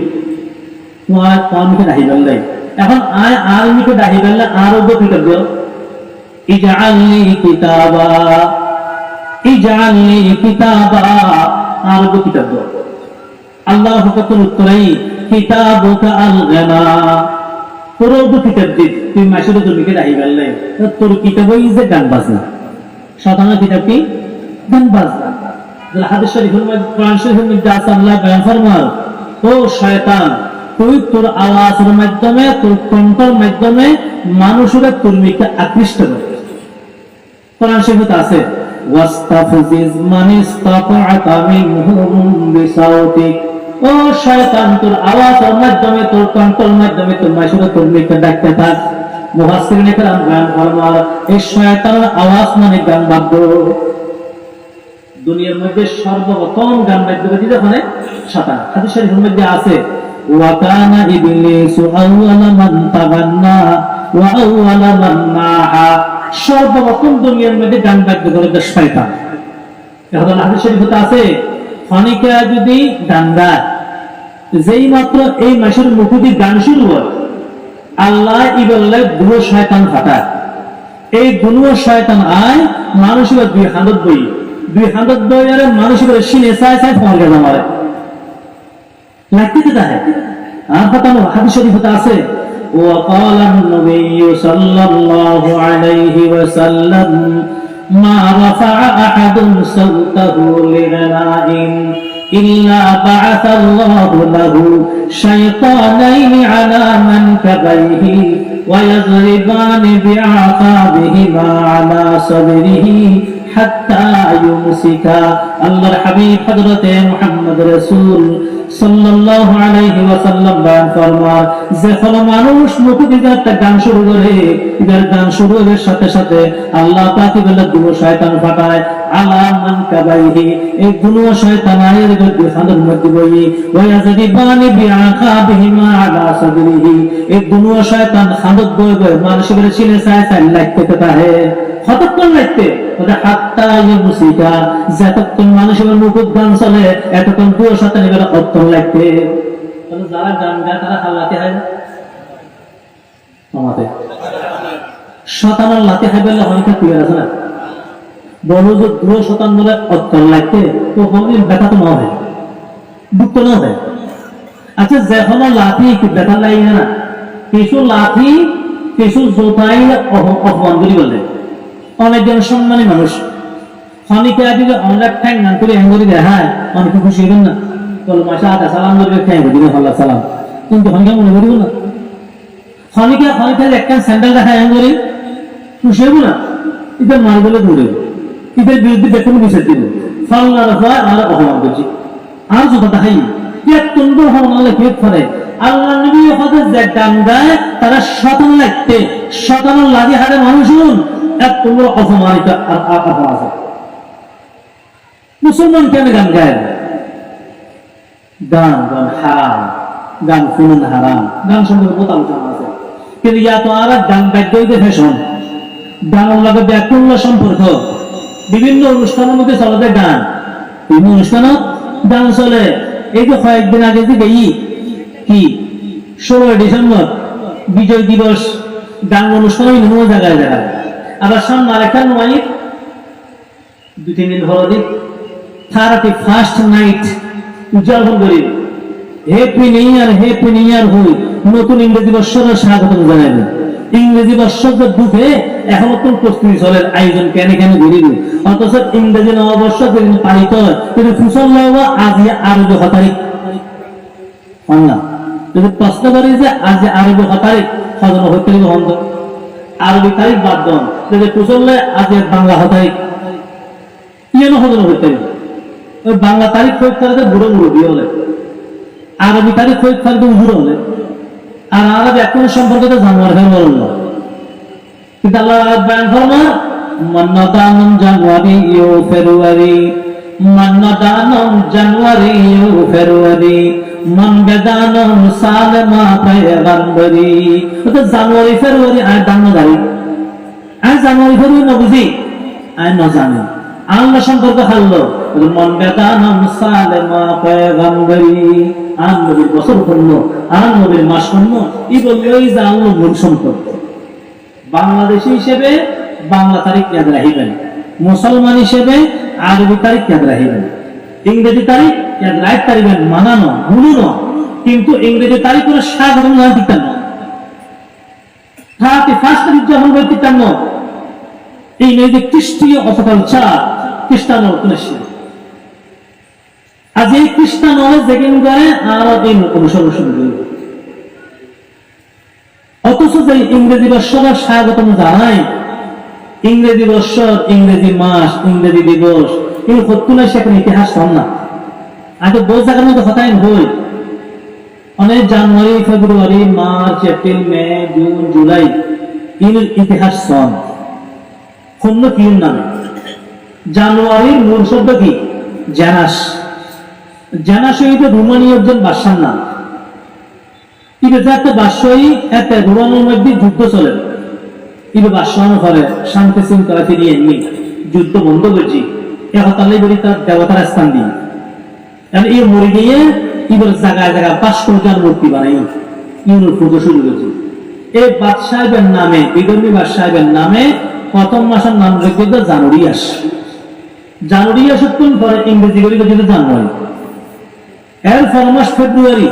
তোমার কমকে ডাহি বেললাই এখন আয় আর মিকে ডাহি বেললে আর ওগো কিতাব দিও ইজআলনি কিতাবা আর ওগো কিতাব দিও আল্লাহ হুকুমের উত্তরেই কিতাবুকা আল গানা পুরো ওগো কিতাব দি তুমি মাসুদ তুমিকে ডাহি বেললাই তোর কিতাবই যে গান বাজনা শয়তানের কিতাব কি গান বাজনা হাদিস শরীফের মধ্যে কোরআন শরীফের মধ্যে আছে আল্লাহ বয়ান ফরমান ও শয়তান তুই তোর আওয়াজের মাধ্যমে তোর কণ্ঠের মাধ্যমে মানুষের কর্মীকে আকৃষ্ট করে কোরআন শরীফে আছে ওয়াস্তাফজিজ মান ইসতাতা'তা মিনহুম বিসাউতিক ও শয়তান তোর আওয়াজের মাধ্যমে তোর কণ্ঠের মাধ্যমে তোর মানুষের কর্মীকে ডাকতে থাক মুফাসসিরিনে কেরাম বয়ান ফরমান এই শয়তানের আওয়াজ মানে গান বাদ্য দুনিয়ার মধ্যে সর্বপ্রথম গান বাদ্য বাজি যখন শয়তান হাদিস শরীফের মধ্যে আছে ওয়া কানা ইবলিসু আউয়ালা মান তাগান্না ওয়া আউয়ালা মান নাহা সর্বপ্রথম দুনিয়ার মধ্যে গান বাদ্য করে শয়তান এখন হাদিস শরীফে আছে খনিকা যদি গান গায় যেই মাত্র এই মাসের মুখে গান শুরু হয় আল্লাহ ইবল্লাহ দুনো শয়তান ফাটায় এই দুনো শয়তান আয় মানুষের দুই হাঁদত বই আর মানুষের সিনে চায় ফোন গেছে আমার লাগতে দেয় আর ফাটানো হাদিস শরীফে আছে وقال النبي صلى الله عليه وسلم ما رفع أحد صوته لغناء إلا بعث الله له شيطانين على منكبيه ويضربان بأعقابهما على صدره حتى يمسكا الله الحبيب حضرت محمد رسول সাল্লাল্লাহু আলাইহি ওয়াসাল্লাম বয়ান ফরমান যে কোন মানুষ মুখে থেকে একটা গান শুরু করে এর গান শুরুর সাথে সাথে আল্লাহ পাক বলে দুনো শয়তান ফাটায় আলা মান কাবাইহি এই দুনো শয়তান আয়ের দুই খানের মধ্যে বই ওয়ায়াযরিবানি বিআকাবিহিমা আলা সাদরিহি এই দুনো শয়তান খানত বই বই মানুষের সিনে চায় লাগতে থাকে কতক্ষণ লাগতে হাত্তা ইউসিকা যতক্ষণ মানুষের মুখ গান চলে এতক্ষণ দুই শয়তান এবারে কতক্ষণ লাগতে যারা গান গায় তারা হালাতে হয় আমাদের শয়তানের লাতে হয় বলে অনেক ক্লিয়ার আছে না বলো যে দুই শয়তান বলে কতক্ষণ লাগতে তো কোনদিন ব্যথা তো না হয় দুঃখ না হয় আচ্ছা যখন লাঠি কি ব্যথা লাগে না কিছু লাঠি কিছু জোতাই অপমান করি বলে অনেকজন সম্মানী মানুষ খনিকে আজকে অনেক ঠ্যাং গান করে হ্যাঙ্গরি দেয় হ্যাঁ অনেকে খুশি হবেন না বলো মাসা আটা সালাম করবে ঠ্যাং দিবে আল্লাহ সালাম কিন্তু খনিকা মনে করিব না খনিকা একটা স্যান্ডেল দেখা হ্যাঙ্গরি খুশি হবো না এটা মার বলে দৌড়ে এদের বিরুদ্ধে বেতন বিচার দিব ফাল্লার হয় আর অপমান করছি আর জোতা দেখাই এক তন্দ হওয়া নাহলে পেট ফলে আল্লাহ নবী হতে যে গান গায় তারা শতান লাগতে শতানের লাগে হারে মানুষ এক তন্দ অপমানিত আছে মুসলমান কেন গান গায় গান হারাম গান শুনুন হারাম গান সম্পর্কে বহুত আলোচনা আছে কিন্তু ইয়া তো আর গান বাদ্যই ফ্যাশন গানের লগে ব্যাকুল্য সম্পর্ক বিভিন্ন অনুষ্ঠানের মধ্যে চলে গান বিভিন্ন অনুষ্ঠানত গান চলে এই তো কয়েকদিন আগে যে কি 16 ডিসেম্বর বিজয় দিবস গান অনুষ্ঠান বিভিন্ন জায়গায় আবার সামনে আরেকটা নয় 2-3 দিন হলো দিন 31st নাইট উদযাপন করি হ্যাপি নিউ ইয়ার হই নতুন ইংরেজি বর্ষের স্বাগত জানাইব ইংরেজি বর্ষের দুঃখে এখন কোন প্রস্তুতি চলে আয়োজন কেন কেন ঘুরিব অথচ ইংরেজি নববর্ষ যেদিন পালিত হয় কিন্তু ফুসল লওয়া আজ আরবি 6 তারিখ না যদি প্রশ্ন করি যে আজ আরবি 6 তারিখ সজন হইতে বন্ধ আরবি তারিখ বাদ দেন যদি ফুসল আজ বাংলা 6 তারিখ কেন সজন হইতে ওই বাংলা তারিখ প্রয়োগ করতে বুড়ো বুড়ো বিয়ে হলে আরবি তারিখ প্রয়োগ করতে উজুর হলে আর আরবি এখন সম্পর্কে তো জানুয়ারি ফেব্রুয়ারি না কিন্তু আল্লাহ বয়ান ফরমান মান্নাদানম জানুয়ারি ও ফেব্রুয়ারি মান্নাদানম জানুয়ারি ও ফেব্রুয়ারি মান বেদানম সালমা পয়গম্বরি তো জানুয়ারি ফেব্রুয়ারি আয় দান্নদারি আয় জানুয়ারি ফেব্রুয়ারি না বুঝি আয় না জানি আল্লাহ সম্পর্কে হারলো মন বেদানম সালমা পয়গম্বরি আর নবীর বছর পূর্ণ আর নবীর মাস পূর্ণ এই বললে ওই যে আল্লাহ মূল সম্পর্ক বাংলাদেশি হিসেবে বাংলা তারিখ ইয়াদ রাখিবেন মুসলমান হিসেবে আরবি তারিখ ইয়াদ রাখিবেন ইংরেজি তারিখ ইয়াদ রাখতে পারিবেন মানানো ভুলুনো কিন্তু ইংরেজি তারিখ করে স্বাগত না দিতেন না 31st তারিখ যখন বলতেন না এই মেয়েদের খ্রিস্টীয় অথবা খ্রিস্টান আজ এই খ্রিস্টান যেদিন করে আর এই অনুসরণ শুরু করবে অথচ যে ইংরেজি বর্ষের স্বাগতম জানাই ইংরেজি বর্ষর ইংরেজি মাস ইংরেজি দিবস এই হত্যুনা সেখানে ইতিহাস কম না আগে বোঝ জায়গার মধ্যে হতাই হই অনেক January February March April May June July এর ইতিহাস সন খন্ড কি নামে জানুয়ারির মূল শব্দ কি জানাস জানাস হইতে রোমানীয় একজন বাদশার নাম একটা বাদশাহী একটা রোমানের মধ্যে যুদ্ধ চলে কিন্তু বাদশাহর ঘরে শান্তি শৃঙ্খলা ফিরিয়ে নিয়ে যুদ্ধ বন্ধ করছি একতালে বলি তার দেবতার স্থান দিয়ে এই মরে গিয়ে এবার জায়গায় জায়গায় 500 মূর্তি বানাই ইউনুর পুজো শুরু করেছে এই বাদশাহের নামে বিধর্মী বাদশাহের নামে প্রথম মাসের নাম রেখে জানুরিয়াস জানুরিয়াস উত্তম পরে ইংরেজি করি জানুয়ারি এর পর মাস ফেব্রুয়ারি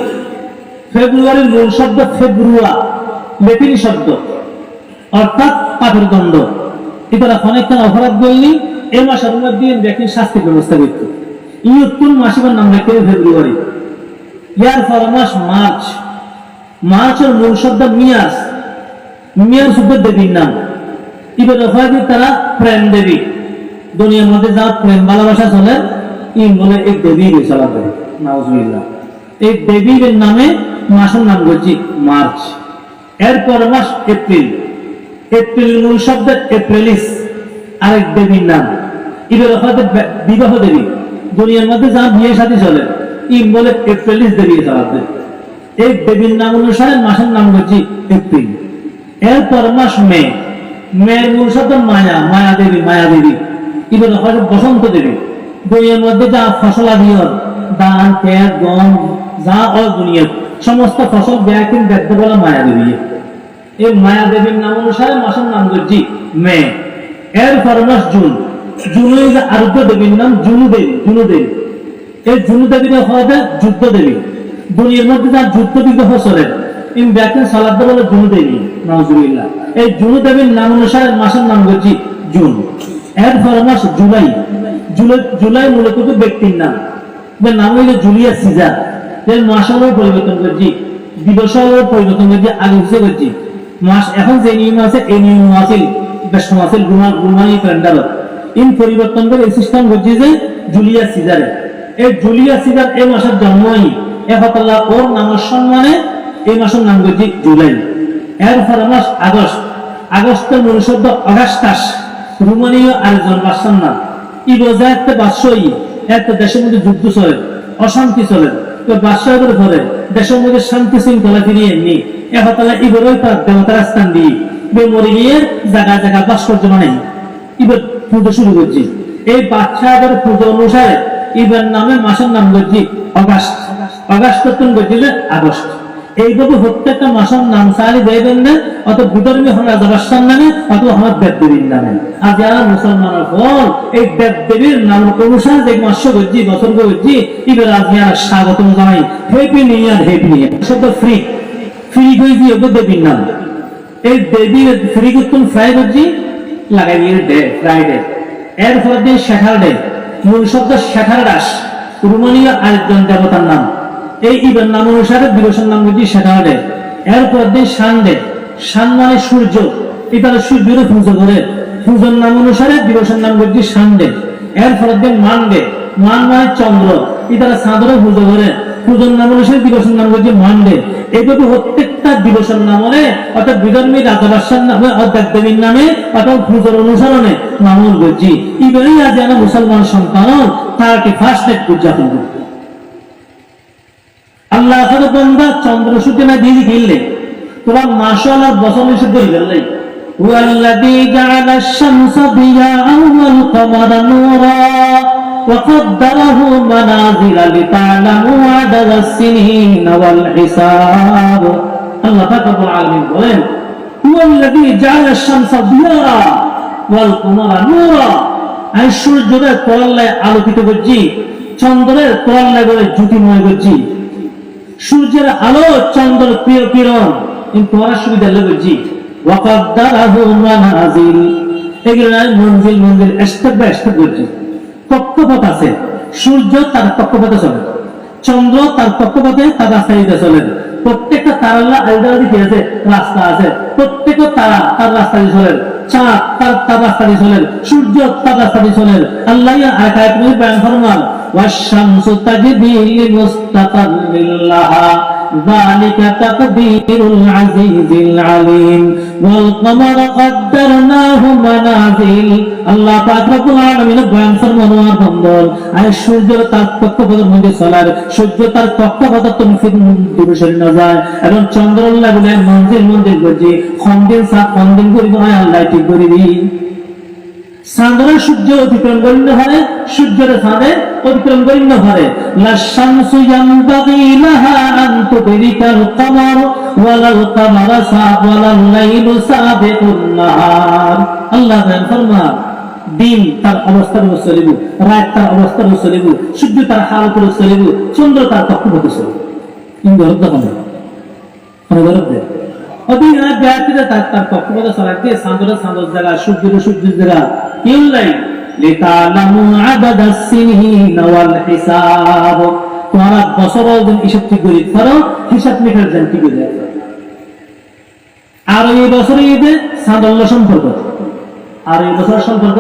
ফেব্রুয়ারির মূল শব্দ ফেব্রুয়া লেটিন শব্দ অর্থাৎ পাপের দণ্ড এটা অনেকক্ষণ অপরাধ বললি এই মাসের মধ্যে ব্যক্তির শাস্তির ব্যবস্থা করত এই উত্তম মাসিবার নাম রেখে ফেব্রুয়ারি ইয়ার পর মাস মার্চ মার্চের মূল শব্দ মিয়াস মিয়ার শব্দ দেবীর নাম এবার তারা প্রেম দেবী দুনিয়ার মধ্যে যা প্রেম ভালোবাসা চলে ই বলে এই দেবী চালাতে নাউজুবিল্লাহ এই দেবীর নামে মাসের নাম বলছি মার্চ এরপর মাস এপ্রিল এপ্রিল মূল শব্দ এপ্রিলিস আরেক দেবীর নাম এবার বিবাহ দেবী দুনিয়ার মধ্যে যা বিয়ে সাথে চলে ই বলে এপ্রিলিস দেবী চালাতে এই দেবীর নাম অনুসারে মাসের নাম বলছি এপ্রিল এরপর মাস মে মেয়ের মূল শব্দ মায়া মায়া দেবী এবার বসন্ত দেবী দুনিয়ার মধ্যে যা ফসল আদি ধান খেত গম যা দুনিয়ার সমস্ত ফসল ব্যাকিং দেখতে বলা মায়া দেবী এই মায়া দেবীর নাম অনুসারে মাসের নাম করছি মে এরপর মাস জুন জুনে আরোগ্য দেবীর নাম জুনু দেবী এই জুনু দেবীর হওয়াতে যুদ্ধ দেবী দুনিয়ার মধ্যে যা যুদ্ধ বিগ্রহ চলে ইন ব্যাকিং সালাদ বলে জুনু দেবী নাউজুবিল্লাহ এই জুনু দেবীর নাম অনুসারে মাসের নাম করছি জুন এরপর মাস জুলাই জুলাই মূলত ব্যক্তির নাম নাম হইলে জুলিয়াস সিজার যে মাসেরও পরিবর্তন করছি দিবসেরও পরিবর্তন করছি আগে হিসেবে করছি মাস এখন যে নিয়ম আছে এই নিয়ম আছে বেশম আছে রোমানি ক্যালেন্ডার ইন পরিবর্তন করে এই সিস্টেম করছি যে জুলিয়াস সিজারে এই জুলিয়াস সিজার এই মাসের জন্মই একতাল্লাহ ওর নামের সম্মানে এই মাসের নাম করছি জুলাই এরপর মাস আগস্ট আগস্টের মূল শব্দ অগাস্টাস রোমানীয় আরেকজন বাদশার নাম ই বোঝা একটা বাদশাহী একটা দেশের মধ্যে যুদ্ধ চলে অশান্তি চলে তো বাদশাহের ঘরে দেশের মধ্যে শান্তি শৃঙ্খলা ফিরিয়ে নিয়ে একতালা ইবরই তার দেবতার স্থান দিয়ে মরে গিয়ে জায়গা জায়গা ভাস্কর্য বানাই এবার পুজো শুরু করছি এই বাদশাহের পুজো অনুসারে এবার নামে মাসের নাম করছি অগাস্ট অগাস্ট করতেন করছি যে আগস্ট এইভাবে প্রত্যেকটা মাসের নাম সারি দিয়ে দেন না, অত বিধর্মী হন রাজা বাদশার নামে, অত আমার দেবদেবীর নামে। আর যারা মুসলমানের ফল এই দেবদেবীর নাম অনুসারে যে মাস করছি বছর করছি, এবার আজ স্বাগতম জানাই, happy new year, happy new year. শব্দ ফ্রি, ফ্রি করছি দেবীর নাম। এই দেবীর ফ্রি করতুন ফ্রাই করছি লাগাই দিয়ে ডে, ফ্রাইডে। এর ফলে দিয়ে স্যাটারডে, মূল শব্দ স্যাটারডাস, রোমানীয় আরেকজন দেবতার নাম। এই ইবের নাম অনুসারে দিবসের নাম হচ্ছে স্যাটারডে। এরপর দিন সানডে, সান মানে সূর্য, এটা সূর্যের পুজো করে, পূজার নাম অনুসারে দিবসের নাম হচ্ছে সানডে। এরপর দিন মানডে, মান মানে চন্দ্র, এটা চাঁদের পুজো করে, পূজার নাম অনুসারে দিবসের নাম হচ্ছে মানডে। এইভাবে প্রত্যেকটা দিবসের নামে অর্থাৎ বিধর্মী রাজা বাদশার নামে অর্থাৎ দেবীর নামে অর্থাৎ পূজার অনুসরণে নামল করছি। ইবেরই আজ যেন মুসলমান সন্তান 31 ডেট উদযাপন করবে। আল্লাহ বন্ধা চন্দ্র সূর্য না দিয়ে খেললে তোরা মাশাআল্লাহ বছর নিষিদ্ধ হয়ে গেল। হুয়াল্লাযী জাআলা আশ-শামসা দিয়াআন ওয়াল কামারা নূরা ওয়া কদ্দারাহু মানাযিলা লিতা'লামু আদাদা আস-সিনিনা ওয়াল হিসাব। আল্লাহ পাক রব্বুল আলামিন বলেন, হুয়াল্লাযী জাআলা আশ-শামসা দিয়াআ ওয়াল কামারা নূরা, আমি সূর্যের তরলে আলোকিত করছি, চন্দ্রের তরলে করে জ্যোতির্ময় করছি। সূর্যের আলো চন্দ্র প্রিয় কিরণ তোমার সুবিধা লেগেছি। ওয়াকাদ্দারাহু মানাজিল, এগুলো মঞ্জিল মঞ্জিল স্টেপ বাই স্টেপ করছি। কক্ষপথ আছে, সূর্য তার কক্ষপথে চলে, চন্দ্র তার কক্ষপথে তার রাস্তা দিতে চলে। প্রত্যেকটা তারা আলাদা দিকে আছে, রাস্তা আছে, প্রত্যেকটা তারা তার রাস্তা দিয়ে চলেন, চাঁদ তার রাস্তা দিয়ে চলেন, সূর্য তার রাস্তা দিয়ে চলেন। আল্লাহ আয়াত মধ্যে বয়ান ফরমান, والشمس تجري لمستقر لها ذلك تقدير العزيز العليم والقمر قدرناه منازل। আল্লাহ পাক রব্বুল আলামিন বয়ান ফরমানোর বন্দর আর সূর্য তার কক্ষপথের মধ্যে চলার, সূর্য তার কক্ষপথ তনফির দূরে সরে না যায়, এবং চন্দ্র আল্লাহ বলে মঞ্জিল মঞ্জিল করছি, খন্দিন সাত খন্দিন করিব হয় আল্লাহ ঠিক করে দিই। চাঁদের সূর্য অতিক্রম করিন্য হয়, সূর্যের চাঁদে অতিক্রম করিন্য হয়। লা শামসু ইয়ানবাগি লাহা আন তুদরিকাল কামার ওয়ালাল কামারা ওয়ালাল লাইলু সাবিকুন নাহার। আল্লাহ ফরমান, দিন তার অবস্থার উপর চলিব, রাত তার অবস্থার উপর চলিব, সূর্য তার হালতের উপর চলিব, চন্দ্র তার কক্ষপথে চলিব। কিন্তু হত্যা হবে তার কক্ষপথে চলাতে চাঁদের চাঁদের জায়গা, সূর্যের সূর্যের জায়গা কেউ নাই। লিতা'লামু আদাদা আস-সিনিনা ওয়াল হিসাব, তোমরা বছর দিন হিসাব ঠিক করে করো, হিসাব মেটার জান ঠিক করে রাখো। আর এই বছরে ঈদে চাঁদল্য সম্পর্ক, আর এই বছরের সম্পর্ক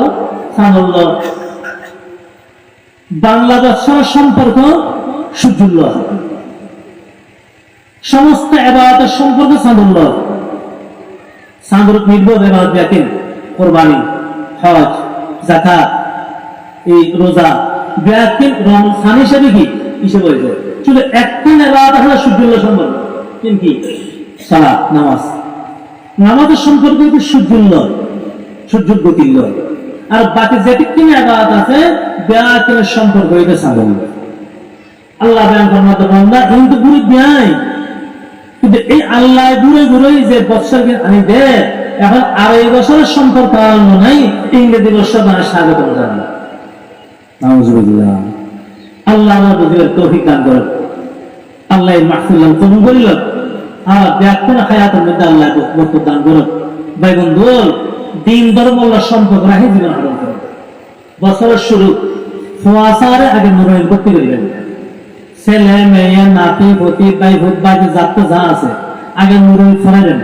চাঁদল্য। বাংলাদেশের সম্পর্ক সূর্যুল্য, সমস্ত ইবাদতের সম্পর্ক চাঁদুল্য। চাঁদের নির্ভর ইবাদত দেখেন, কুরবানি, হজ, যাকাত, এই রোজা দেখেন রমজান হিসেবে কি হিসেবে হয়ে যায়। শুধু একটা ইবাদত হলো সূর্যুল্য সম্পর্ক, কিন্তু সালাত নামাজ, নামাজের সম্পর্ক হচ্ছে সূর্যুল্য, সূর্য গতিল্য। আর বাকি যেটুকু ইবাদত আছে ব্যাকের সম্পর্ক হইতে চাঁদুল্য। আল্লাহ বয়ান ফরমাতে বান্দা কিন্তু গুরু দেয়, কিন্তু এই আল্লাহ ঘুরে ঘুরে যে বছর আনি দে, এখন আড়াই বছরের সম্পর্ক আরম্ভ নাই, ইংরেজি বছর মানে স্বাগত জানাই। আল্লাহ আমার বুঝলেন তৌফিক দান করেন, আল্লাহ মাহফিল কবুল করিল, আর ব্যাকুল হায়াতের মধ্যে আল্লাহ বরকত দান করেন। ভাই বন্ধু, দিন ধর্ম সম্পর্ক রাখি জীবন আরম্ভ করেন। বছরের শুরু ফোয়াসারে আগে মনোনয়ন করতে গেলেন, ছেলে মেয়ে নাতি পতি ভাই ভূত বাড়ি যাত্রা যা আছে আগে মুরনিত ফরাবেন।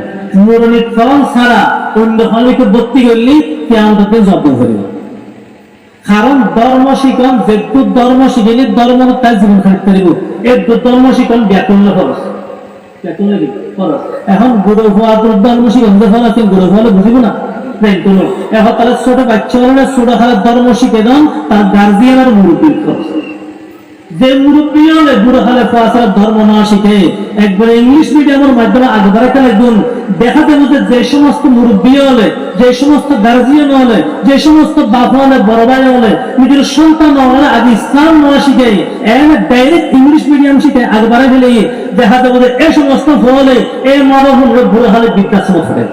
মুরনিত ফরন ছাড়া অন্য হলিকে ভর্তি করলে কেয়ামতে জব্দ করিব। কারণ ধর্ম শিখন যেটুক ধর্ম শিখিলে ধর্ম তার জীবন খারাপ করিব। এই ধর্ম শিখন ব্যাকরণ খরচ, ব্যাকরণ খরচ। এখন গুরু হওয়া ধর্ম শিখন যে ফল আছে গুরু হলে বুঝিব না কোনো। এখন তাহলে ছোট বাচ্চা হলে ছোট হালের ধর্ম শিখে দেন, তার গার্জিয়ান আর মুরব্বীর খরচ। যে মুরব্বী হলে বুড়ো হলে ফাসার ধর্ম না শিখে একবারে ইংলিশ মিডিয়ামের মাধ্যমে আগে বাড়াতে লাগবেন। দেখাতে মধ্যে যে সমস্ত মুরব্বী হলে, যে সমস্ত গার্জিয়ান হলে, যে সমস্ত বাপ হলে, বড় ভাই হলে নিজের সন্তান হলে আগে ইসলাম না শিখে ডাইরেক্ট ইংলিশ মিডিয়াম শিখে আগে বাড়াই ফেলে দেখাতে মধ্যে এই সমস্ত হলে এই মানব বুড়ো হলে বৃদ্ধাশ্রম থাকে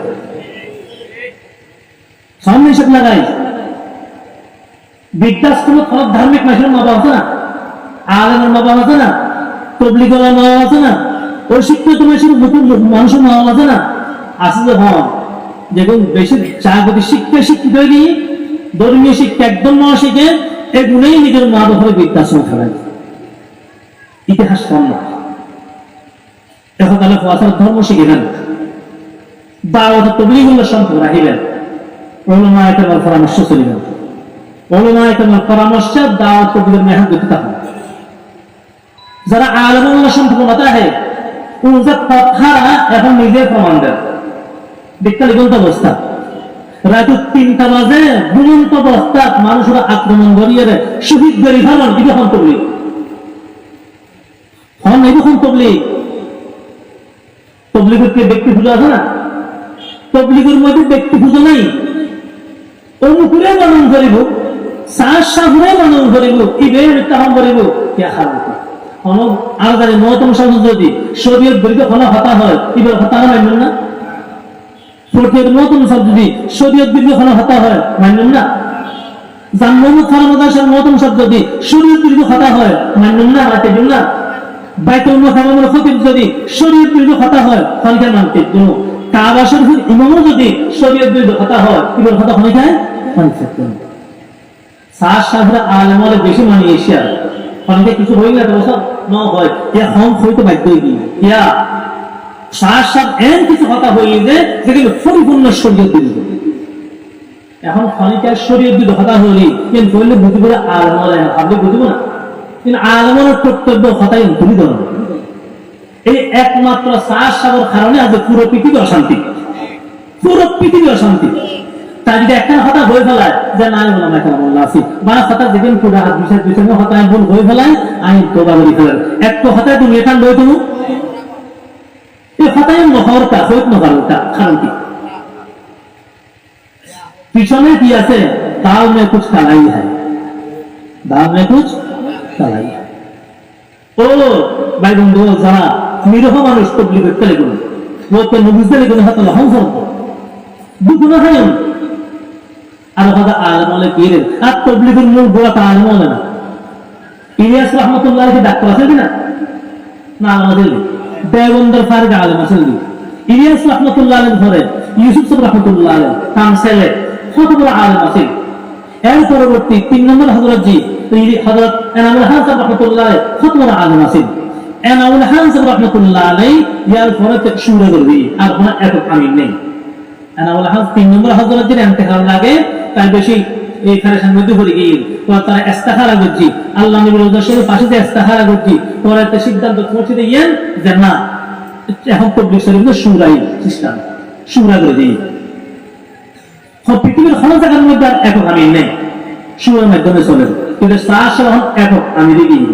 সামনে হিসেব লাগাই। বৃদ্ধাশ্রম ফলত ধার্মিক মানুষের মা বাবা আছে না, আলেমের মা বাবা আছে না, তবলিগের মা বাবা আছে না, ওই শিক্ষিত মানুষের মা বাবা আছে না, আছে যে হন যেগুলো বেশি জাগতিক শিক্ষা শিক্ষিত হয়নি, ধর্মীয় শিক্ষা একদম না শিখে এগুলোই নিজের মা বাবার বৃদ্ধাশ্রম ফেলেন। ইতিহাস কম না। এখন তাহলে ফাসার ধর্ম শিখে নেন, দাওয়াত তবলিগুলোর সম্পর্ক রাখিবেন, ওলামা ইকরামের পরামর্শ চলিবেন, ওলামা ইকরামের পরামর্শ দাওয়াত তবলিগের মেহনত করতে থাকুন। যারা আলেমুল্লাহ সম্পর্ক মাথা है उनका কথা এখন নিজে প্রমাণ দেন। দেখতে লিখুন তো অবস্থা রাত 3টা বাজে ঘুমন্ত অবস্থাত মানুষরা আক্রমণ করিয়ে শহীদ গরি ফেলেন। এটা হন তবলিগ, হন এরকম তবলিগ। তবলিগের কি ব্যক্তি পূজা আছে না? তবলিগের মধ্যে ব্যক্তি পূজা নাই। অনুকুরে মানন করিব, সাহসাহুরে মানন করিব, ইবের তাহম করিব কে খারাপ আলাদা মহতম সমাজ যদি শরীয়ত বিরুদ্ধে কোনো হতা হয় এবার হতা মানবেন না। ফটিয়ার মহতম সব যদি শরীয়ত বিরুদ্ধে কোনো হতা হয় মানবেন না। জান মোহাম্মদ খারামাদাসের মহতম সব যদি শরীয়ত বিরুদ্ধে হতা হয় মানবেন না, মানতেন না। বাইতুল মুকাররমের খতিব যদি শরীয়ত বিরুদ্ধে হতা হয় তাহলে মানতেন না। কাবা শরীফের ইমামও যদি শরীয়ত বিরুদ্ধে হতা হয় এবার হতা হয় যায় মানতেন না। সাত সাতরা আলেমরে বেশি মানিয়ে এসিয়া অনেকে কিছু হয়ে গেলে বছর ন হয় হম হইতে বাধ্য হয়ে গিয়ে ইয়া সাত সাত এমন কিছু কথা হয়ে যে যেগুলো পরিপূর্ণ শরীয়ত বিরুদ্ধে। এখন খানিকা শরীয়ত বিরুদ্ধে কথা হলি কিন্তু বললে বুঝি বলে আলেমরে ভাবলে বুঝবো না, কিন্তু আলেমরের কর্তব্য কথাই ভুলি দেব না। এই একমাত্র সাত সাতের কারণে আজ পুরো পৃথিবী অশান্তি, পুরো পৃথিবী অশান্তি। তাই যদি একটা কথা হয়ে ফেলায় যে না বললাম এখন বললাম আছি বা কথা দেখেন পুরো হাত বিশেষ বিষয় কথা ভুল হয়ে ফেলায় আমি তোবা বলি ফেলেন একটু কথায় তুমি এখান রয়ে তুমি এই কথায় নহরটা হইত নকারটা কারণ কি পিছনে কি আছে? দাল মে কুছ কালাই হয়, দাল মে কুছ কালাই হয়। ও ভাই বন্ধু যারা নিরহ মানুষ তবলিগ করতে লেগুন বলতে নবুঝতে লেগুন হাত লহম সর্ব দুগুণ হয় আর কথা আলেম হলে কি রে আর তবলিগের মূল গোড়াটা আলেম হলে না। ইলিয়াস রহমতুল্লাহ কি ডাক্তার আছে কিনা? না আমাদের দেবন্দর ফারুক আলেম আছে। ইলিয়াস রহমতুল্লাহ আলেম ধরে ইউসুফ রহমতুল্লাহ আলেম তার ছেলে কত বড় আলেম আছে। এর পরবর্তী 3 নম্বর হযরত জি হযরত এনামুল হাসান রহমতুল্লাহ কত বড় আলেম আছে। এনামুল হাসান রহমতুল্লাহ আলাইহি ইয়ার পরে শুরু করবি আর কোনো একক আমিন নেই। এনামুল হাসান 3 নম্বর হযরত জির ইন্তেকাল লাগে তাই বেশি এই খারেশান মধ্যে পড়ে গিয়ে তারা ইস্তেখারা করছি আল্লাহ নবীর রসুলের পাশে যে ইস্তেখারা করছি পরে একটা সিদ্ধান্ত পৌঁছে দিয়েন যে না এখন তবলিগ শরীফে শুরাই সিস্টেম শুরা করে দিই। পৃথিবীর কোনো জায়গার মধ্যে একক আমিন নেই, শুরার মাধ্যমে চলে কিন্তু সারা এখন একক আমিন দিই।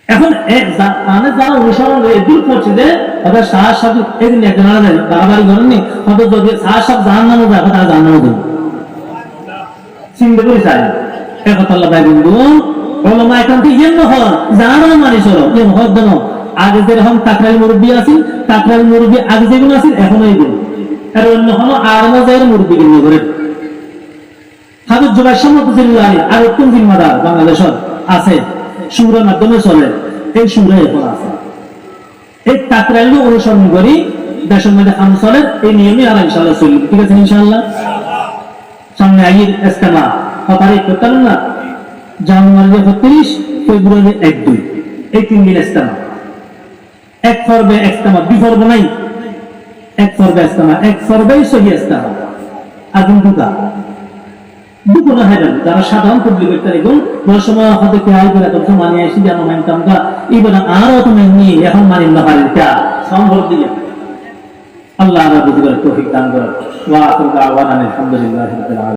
এখন যারা অনুসরণ দূর করছে যে তাদের সাহস সাথে এদিন একজন বাড়াবাড়ি করেননি হয়তো যদি সাহস সাথে জাহান নামে যায় তারা জাহান নামে দেবে চিন্তা করে চাই একথা ভাই বন্ধু ওলামা এখান থেকে ইয়ে হন জাহান মানি চলো ইয়ে হদ দেন। আগে যেরকম কাকরাইল মুরব্বী আছি কাকরাইল মুরব্বী আগে যেগুলো আছি এখনো এইগুলো আর অন্য হলো আরমা যায় মুরব্বী কিনে করে হাজর জুবাই সম্মতুল্লাহ আর উত্তম জিম্মাদার বাংলাদেশের আছে সুরের মাধ্যমে চলে। এই সুরে এখন আছে এই কাকরাইল অনুসরণ করি দেশের মধ্যে খান চলে এই নিয়মে আর ইনশাআল্লাহ চলবে। ঠিক আছে ইনশাআল্লাহ। সামনে আগের ইস্তেমা তারিখ করতে না জানুয়ারি 31 ফেব্রুয়ারি 1-2 এই 3 দিন ইস্তেমা। এক পর্বে ইস্তেমা, 2 পর্ব নাই, এক পর্বে ইস্তেমা, এক পর্বেই সহি ইস্তেমা আগুন দুটা দুটো না হয় যারা সাধারণ তবলিগের তারিখুন বড় সময় হয়তো খেয়াল করে তখন মানিয়ে আসি যেন মানতামটা এবার আরো তুমি নিয়ে এখন মানিন না পারি তা সম্ভব দিলে আল্লাহ বুঝবার তৌফিক দান করেন। ওয়া আখিরু দাওয়ানা আলহামদুলিল্লাহি রাব্বিল আলামিন।